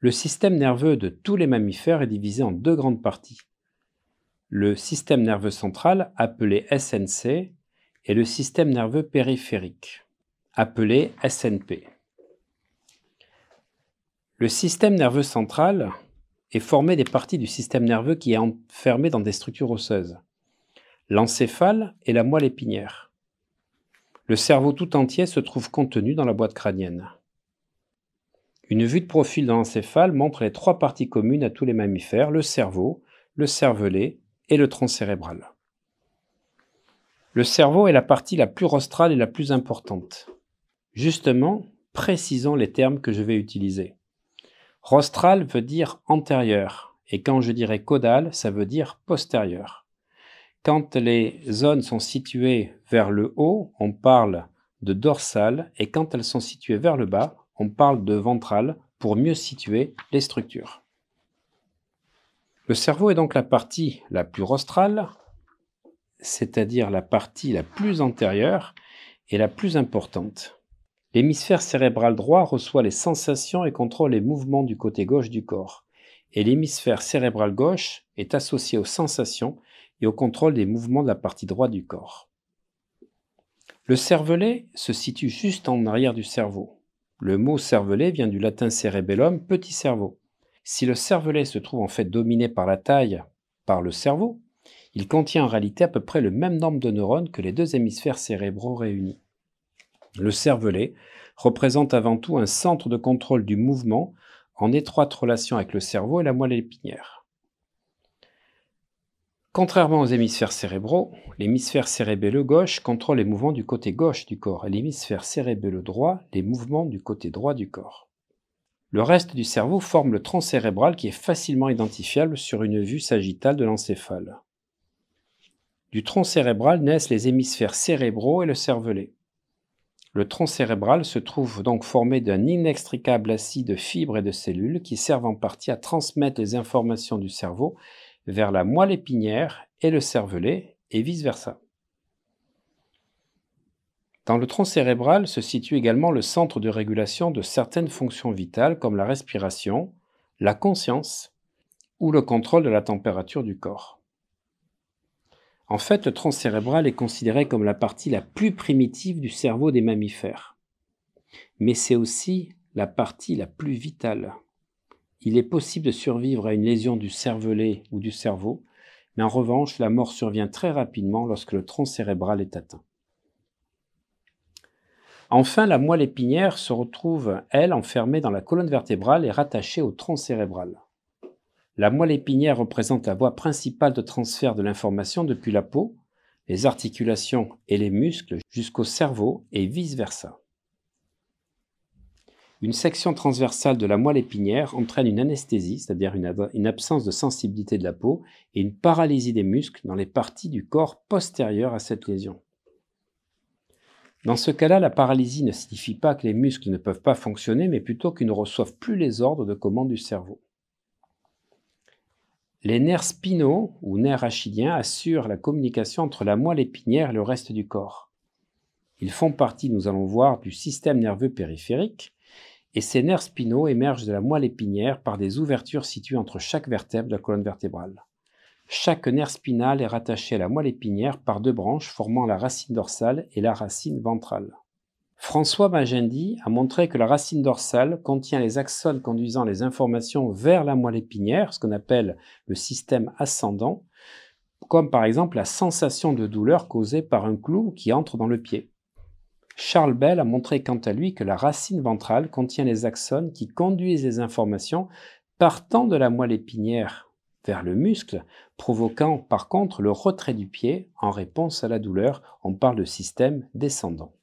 Le système nerveux de tous les mammifères est divisé en deux grandes parties. Le système nerveux central, appelé SNC, et le système nerveux périphérique, appelé SNP. Le système nerveux central est formé des parties du système nerveux qui est enfermé dans des structures osseuses. L'encéphale et la moelle épinière. Le cerveau tout entier se trouve contenu dans la boîte crânienne. Une vue de profil dans l'encéphale montre les trois parties communes à tous les mammifères, le cerveau, le cervelet et le tronc cérébral. Le cerveau est la partie la plus rostrale et la plus importante. Justement, précisons les termes que je vais utiliser. Rostral veut dire antérieur, et quand je dirais caudal, ça veut dire postérieur. Quand les zones sont situées vers le haut, on parle de dorsal, et quand elles sont situées vers le bas, on parle de ventral pour mieux situer les structures. Le cerveau est donc la partie la plus rostrale, c'est-à-dire la partie la plus antérieure et la plus importante. L'hémisphère cérébral droit reçoit les sensations et contrôle les mouvements du côté gauche du corps, et l'hémisphère cérébral gauche est associé aux sensations et au contrôle des mouvements de la partie droite du corps. Le cervelet se situe juste en arrière du cerveau. Le mot cervelet vient du latin cerebellum, petit cerveau. Si le cervelet se trouve en fait dominé par la taille, par le cerveau, il contient en réalité à peu près le même nombre de neurones que les deux hémisphères cérébraux réunis. Le cervelet représente avant tout un centre de contrôle du mouvement en étroite relation avec le cerveau et la moelle épinière. Contrairement aux hémisphères cérébraux, l'hémisphère cérébelleux gauche contrôle les mouvements du côté gauche du corps et l'hémisphère cérébelleux droit les mouvements du côté droit du corps. Le reste du cerveau forme le tronc cérébral qui est facilement identifiable sur une vue sagittale de l'encéphale. Du tronc cérébral naissent les hémisphères cérébraux et le cervelet. Le tronc cérébral se trouve donc formé d'un inextricable acier de fibres et de cellules qui servent en partie à transmettre les informations du cerveau vers la moelle épinière et le cervelet, et vice-versa. Dans le tronc cérébral se situe également le centre de régulation de certaines fonctions vitales comme la respiration, la conscience ou le contrôle de la température du corps. En fait, le tronc cérébral est considéré comme la partie la plus primitive du cerveau des mammifères. Mais c'est aussi la partie la plus vitale. Il est possible de survivre à une lésion du cervelet ou du cerveau, mais en revanche, la mort survient très rapidement lorsque le tronc cérébral est atteint. Enfin, la moelle épinière se retrouve, elle, enfermée dans la colonne vertébrale et rattachée au tronc cérébral. La moelle épinière représente la voie principale de transfert de l'information depuis la peau, les articulations et les muscles jusqu'au cerveau et vice-versa. Une section transversale de la moelle épinière entraîne une anesthésie, c'est-à-dire une absence de sensibilité de la peau, et une paralysie des muscles dans les parties du corps postérieures à cette lésion. Dans ce cas-là, la paralysie ne signifie pas que les muscles ne peuvent pas fonctionner, mais plutôt qu'ils ne reçoivent plus les ordres de commande du cerveau. Les nerfs spinaux ou nerfs rachidiens assurent la communication entre la moelle épinière et le reste du corps. Ils font partie, nous allons voir, du système nerveux périphérique, et ces nerfs spinaux émergent de la moelle épinière par des ouvertures situées entre chaque vertèbre de la colonne vertébrale. Chaque nerf spinal est rattaché à la moelle épinière par deux branches formant la racine dorsale et la racine ventrale. François Magendie a montré que la racine dorsale contient les axones conduisant les informations vers la moelle épinière, ce qu'on appelle le système ascendant, comme par exemple la sensation de douleur causée par un clou qui entre dans le pied. Charles Bell a montré quant à lui que la racine ventrale contient les axones qui conduisent les informations partant de la moelle épinière vers le muscle, provoquant par contre le retrait du pied en réponse à la douleur. On parle de système descendant.